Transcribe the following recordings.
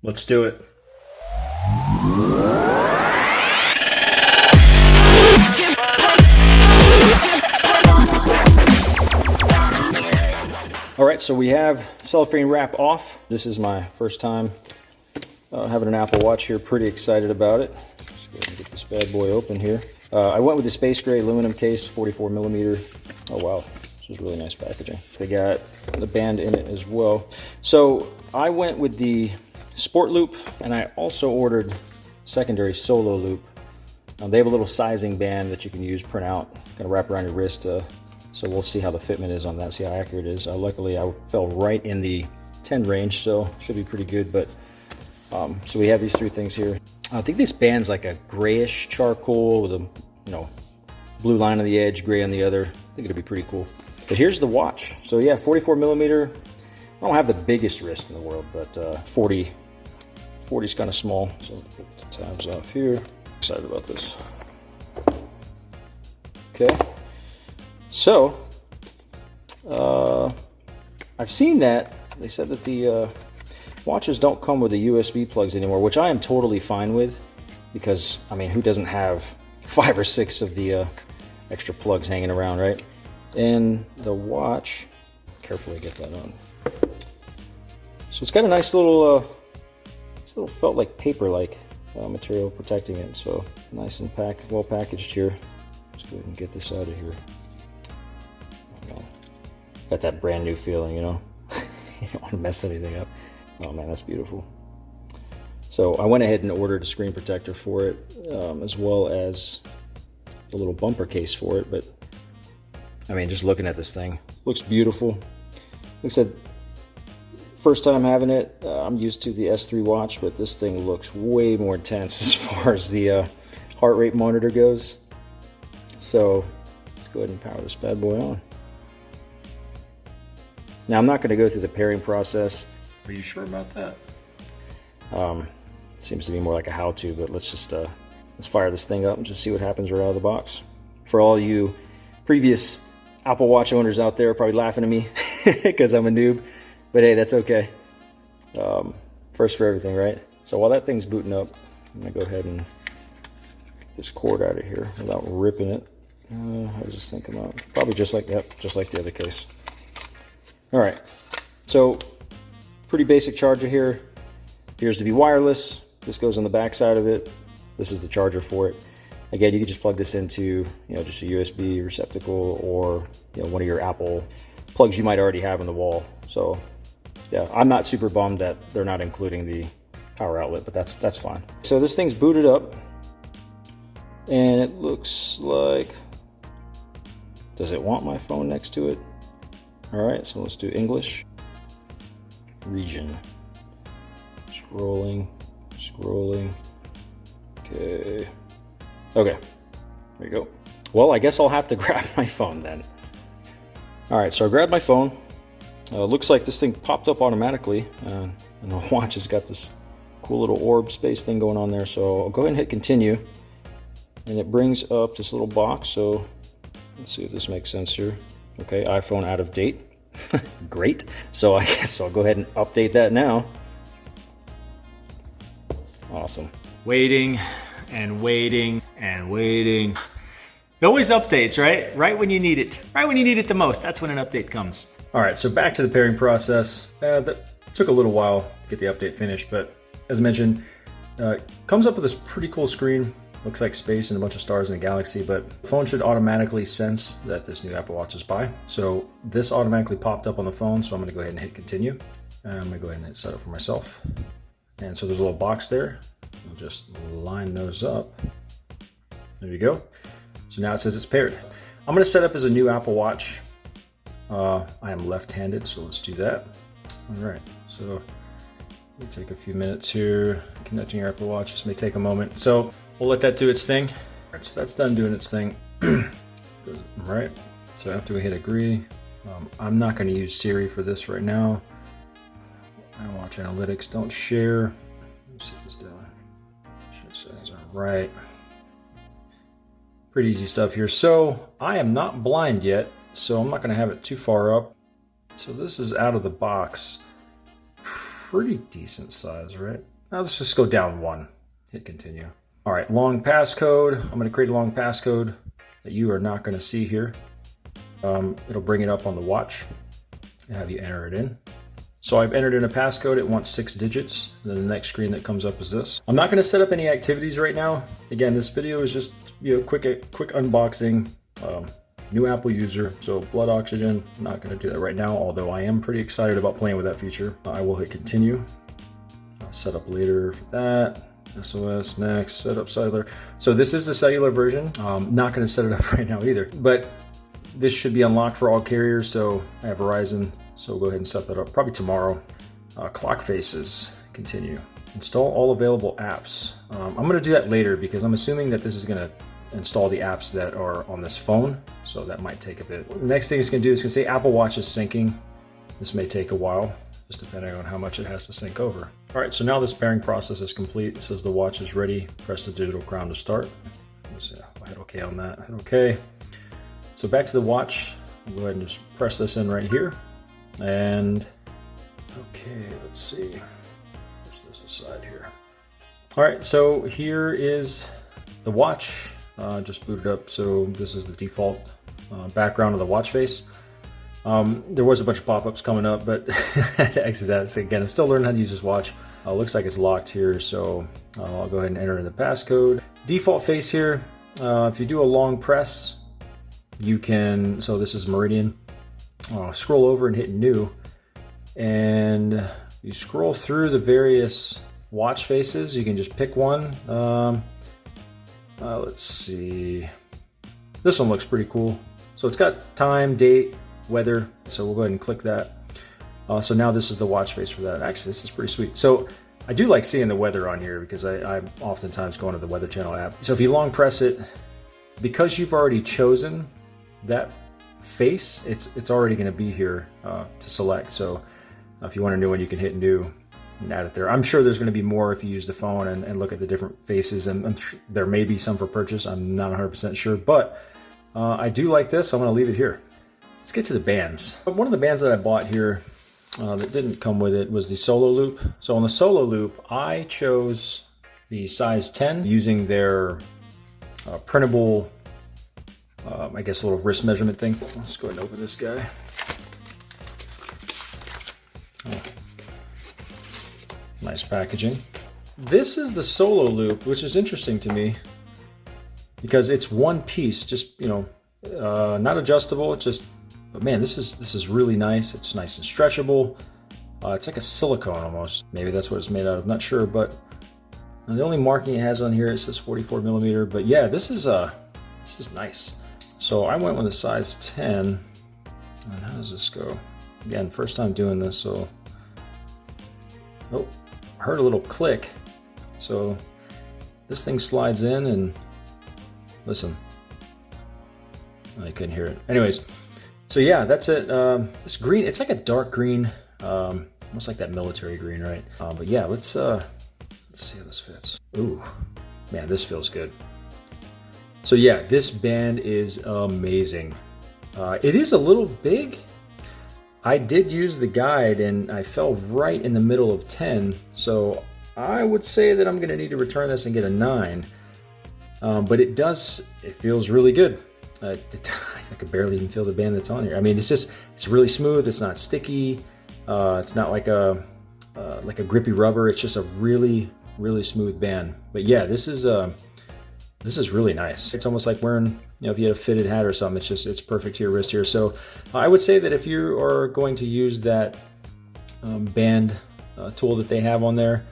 Let's do it. All right, so we have cellophane wrap off. This is my first time having an Apple Watch here. Pretty excited about it. Let's go ahead and get this bad boy open here. I went with the space gray aluminum case, 44 millimeter. Oh wow, this is really nice packaging. They got the band in it as well. So I went with the sport loop, and I also ordered secondary solo loop. They have a little sizing band that you can use, print out, kind of wrap around your wrist. So we'll see how the fitment is on that, see how accurate it is. Luckily, I fell right in the 10 range, so should be pretty good. But so we have these three things here. I think this band's like a grayish charcoal with a blue line on the edge, gray on the other. I think it'll be pretty cool. But here's the watch. So yeah, 44 millimeter. I don't have the biggest wrist in the world, but 40 is kind of small. So put the tabs off here. Excited about this. Okay. So, I've seen that they said that the watches don't come with the USB plugs anymore, which I am totally fine with, because I mean, who doesn't have 5 or 6 of the extra plugs hanging around, right? And the watch, carefully get that on. So it's got a nice little felt like paper-like material protecting it. So nice and well packaged here. Let's go ahead and get this out of here. Got that brand new feeling, you know? You don't want to mess anything up. Oh man, that's beautiful. So I went ahead and ordered a screen protector for it, as well as a little bumper case for it. But I mean, just looking at this thing, looks beautiful. Like I said, first time having it. I'm used to the S3 watch, but this thing looks way more intense as far as the heart rate monitor goes. So let's go ahead and power this bad boy on. Now, I'm not going to go through the pairing process. Are you sure about that? Seems to be more like a how-to, but let's fire this thing up and just see what happens right out of the box. For all you previous Apple Watch owners out there, probably laughing at me because I'm a noob, but hey, that's okay. First for everything, right? So while that thing's booting up, I'm going to go ahead and get this cord out of here without ripping it. How does this thing come out? Probably just like the other case. All right, so pretty basic charger here. Appears to be wireless. This goes on the back side of it. This is the charger for it. Again, you can just plug this into, just a USB receptacle, or one of your Apple plugs you might already have in the wall. So yeah, I'm not super bummed that they're not including the power outlet, but that's fine. So this thing's booted up, and it looks like, does it want my phone next to it? All right, so let's do English. Region. Scrolling. Okay. There you go. Well, I guess I'll have to grab my phone then. All right, so I grabbed my phone. Looks like this thing popped up automatically, and the watch has got this cool little orb space thing going on there. So I'll go ahead and hit continue, and it brings up this little box. So let's see if this makes sense here. Okay, iPhone out of date. Great. So I guess I'll go ahead and update that now. Awesome. Waiting and waiting and waiting. It always updates, right? Right when you need it. Right when you need it the most. That's when an update comes. All right, so back to the pairing process. That took a little while to get the update finished, but as mentioned, comes up with this pretty cool screen. Looks like space and a bunch of stars in a galaxy, but the phone should automatically sense that this new Apple Watch is by. So this automatically popped up on the phone, so I'm gonna go ahead and hit continue. And I'm gonna go ahead and hit setup for myself. And so there's a little box there. I'll just line those up. There you go. So now it says it's paired. I'm gonna set up as a new Apple Watch. I am left-handed, so let's do that. All right, so it'll take a few minutes here. Connecting your Apple Watch, this may take a moment. So we'll let that do its thing. All right, so that's done doing its thing. All right, so after we hit agree, I'm not going to use Siri for this right now. I watch analytics, don't share. Let's set this down. Share settings are right. Pretty easy stuff here. So I am not blind yet, so I'm not going to have it too far up. So this is out of the box. Pretty decent size, right? Now let's just go down 1. Hit continue. All right, long passcode. I'm going to create a long passcode that you are not going to see here. It'll bring it up on the watch and have you enter it in. So I've entered in a passcode. It wants 6 digits. And then the next screen that comes up is this. I'm not going to set up any activities right now. Again, this video is just quick unboxing. New Apple user, so blood oxygen. I'm not going to do that right now, although I am pretty excited about playing with that feature. I will hit continue. I'll set up later for that. SOS, next, set up cellular. So this is the cellular version. Not going to set it up right now either, but this should be unlocked for all carriers. So I have Verizon, so we'll go ahead and set that up probably tomorrow. Clock faces, continue. Install all available apps. I'm going to do that later because I'm assuming that this is going to install the apps that are on this phone. So that might take a bit. The next thing it's going to do is going to say Apple Watch is syncing. This may take a while, just depending on how much it has to sync over. All right, so now this pairing process is complete. It says the watch is ready. Press the digital crown to start. I'll hit OK on that. Hit OK. So back to the watch. I'll go ahead and just press this in right here. And okay, let's see. Push this aside here. All right, so here is the watch. Just booted up. So this is the default background of the watch face. There was a bunch of pop-ups coming up, but I had to exit that. So again, I'm still learning how to use this watch. Looks like it's locked here, so I'll go ahead and enter in the passcode. Default face here. If you do a long press, you can, so this is Meridian. Scroll over and hit new, and you scroll through the various watch faces. You can just pick one. Let's see. This one looks pretty cool. So it's got time, date, weather. So we'll go ahead and click that. So now this is the watch face for that. Actually, this is pretty sweet. So I do like seeing the weather on here because I'm oftentimes going to the Weather Channel app. So if you long press it, because you've already chosen that face, it's already going to be here to select. So if you want a new one, you can hit new and add it there. I'm sure there's going to be more if you use the phone and look at the different faces, and I'm sure there may be some for purchase. I'm not 100% sure, but I do like this. So I'm going to leave it here. Let's get to the bands. One of the bands that I bought here that didn't come with it was the Solo Loop. So on the Solo Loop, I chose the size 10 using their printable, I guess, little wrist measurement thing. Let's go ahead and open this guy. Oh. Nice packaging. This is the Solo Loop, which is interesting to me because it's one piece, just, you know, not adjustable. It's just, but man, this is really nice. It's nice and stretchable. It's like a silicone almost. Maybe that's what it's made out of. Not sure, but the only marking it has on here, it says 44 millimeter. But yeah, this is nice. So I went with a size 10. And how does this go? Again, first time doing this, so oh, I heard a little click. So this thing slides in and listen. I couldn't hear it. Anyways. So yeah, that's it. This green, it's like a dark green, almost like that military green, right? But yeah, let's see how this fits. Ooh, man, this feels good. So yeah, this band is amazing. It is a little big. I did use the guide and I fell right in the middle of 10. So I would say that I'm gonna need to return this and get a 9. But it feels really good. I could barely even feel the band that's on here. I mean, it's really smooth. It's not sticky. It's not like a grippy rubber. It's just a really, really smooth band. But yeah, this is really nice. It's almost like wearing, you know, if you had a fitted hat or something, it's perfect to your wrist here. So I would say that if you are going to use that band tool that they have on there,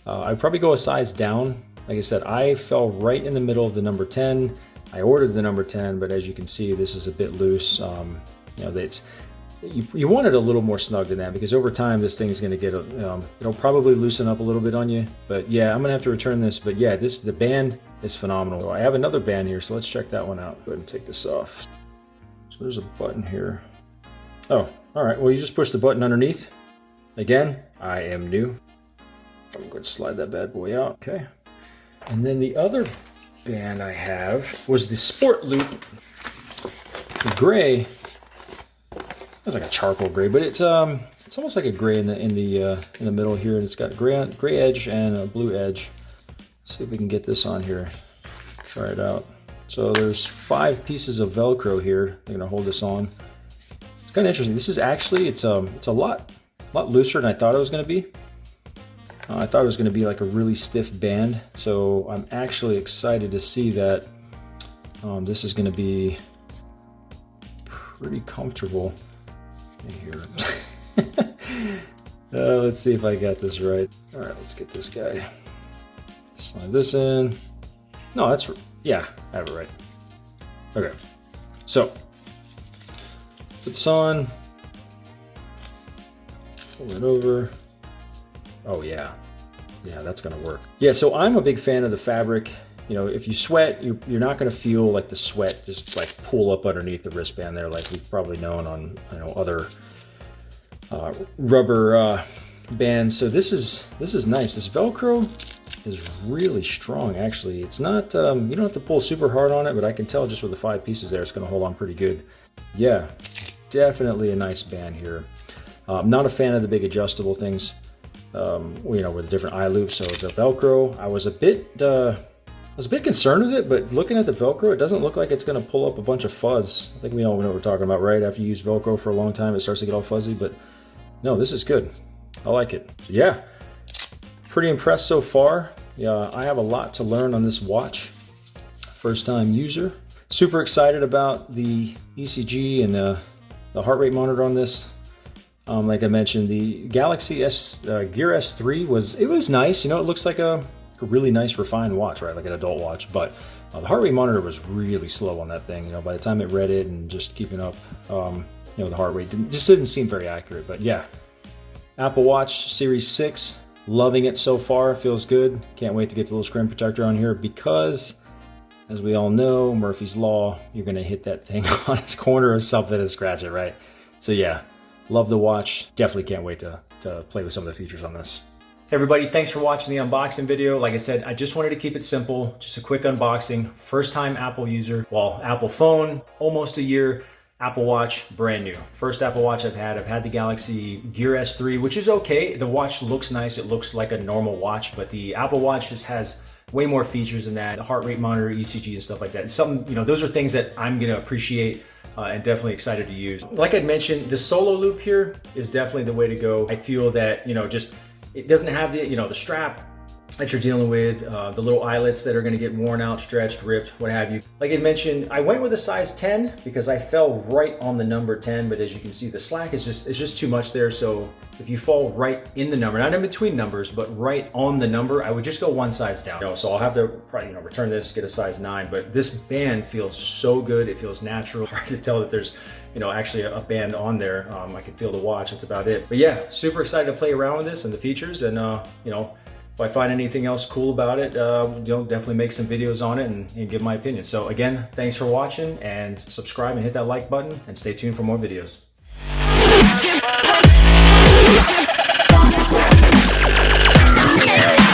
I'd probably go a size down. Like I said, I fell right in the middle of the number 10. I ordered the number 10, but as you can see, this is a bit loose. You know, you want it a little more snug than that because over time this thing is going to get, it'll probably loosen up a little bit on you. But yeah, I'm going to have to return this. But yeah, the band is phenomenal. So I have another band here, so let's check that one out. Go ahead and take this off. So there's a button here. Oh, all right. Well, you just push the button underneath. Again, I am new. I'm going to slide that bad boy out. Okay. And then the other band I have was the Sport Loop. The gray. It's like a charcoal gray, but it's it's almost like a gray in the middle here, and it's got a gray edge and a blue edge. Let's see if we can get this on here. Try it out. So there's 5 pieces of Velcro here. I'm gonna hold this on. It's kind of interesting. This is actually it's a lot looser than I thought it was gonna be. I thought it was gonna be like a really stiff band. So I'm actually excited to see that this is gonna be pretty comfortable in here. Let's see if I got this right. All right, let's get this guy. Slide this in. No, that's, yeah, I have it right. Okay, so put this on. Pull it over. Oh yeah, that's gonna work. Yeah, so I'm a big fan of the fabric. You know, if you sweat, you're not gonna feel like the sweat just like pull up underneath the wristband there, like we've probably known on other rubber bands. So this is nice. This Velcro is really strong, actually. It's not, you don't have to pull super hard on it, but I can tell just with the 5 pieces there, it's gonna hold on pretty good. Yeah, definitely a nice band here. I'm not a fan of the big adjustable things, with the different eye loops. So the Velcro, I was a bit concerned with it, but looking at the Velcro, it doesn't look like it's gonna pull up a bunch of fuzz. I think we all know what we're talking about, right? After you use Velcro for a long time, it starts to get all fuzzy, but no, this is good. I like it. Yeah. Pretty impressed so far. Yeah, I have a lot to learn on this watch. First time user. Super excited about the ECG and the heart rate monitor on this. Like I mentioned, the Galaxy Gear S3 was nice. You know, it looks like a really nice refined watch, right? Like an adult watch. But the heart rate monitor was really slow on that thing. You know, by the time it read it and just keeping up, the heart rate just didn't seem very accurate. But yeah, Apple Watch Series 6. Loving it so far, feels good. Can't wait to get the little screen protector on here because, as we all know, Murphy's Law, you're gonna hit that thing on its corner or something and scratch it, right? So yeah, love the watch. Definitely can't wait to play with some of the features on this. Hey everybody, thanks for watching the unboxing video. Like I said, I just wanted to keep it simple, just a quick unboxing. First time Apple user, well, Apple phone, almost a year. Apple Watch, brand new. First Apple Watch I've had the Galaxy Gear S3, which is okay. The watch looks nice. It looks like a normal watch, but the Apple Watch just has way more features than that. The heart rate monitor, ECG, and stuff like that. And some, those are things that I'm gonna appreciate and definitely excited to use. Like I mentioned, the solo loop here is definitely the way to go. I feel that, just, it doesn't have the, the strap that you're dealing with, the little eyelets that are gonna get worn out, stretched, ripped, what have you. Like I mentioned, I went with a size 10 because I fell right on the number 10, but as you can see, the slack is just too much there. So if you fall right in the number, not in between numbers, but right on the number, I would just go one size down. So I'll have to probably, return this, get a size 9, but this band feels so good. It feels natural. Hard to tell that there's, actually a band on there. I can feel the watch, that's about it. But yeah, super excited to play around with this and the features, and if I find anything else cool about it, definitely make some videos on it and give my opinion. So again, thanks for watching, and subscribe and hit that like button, and stay tuned for more videos. Yeah.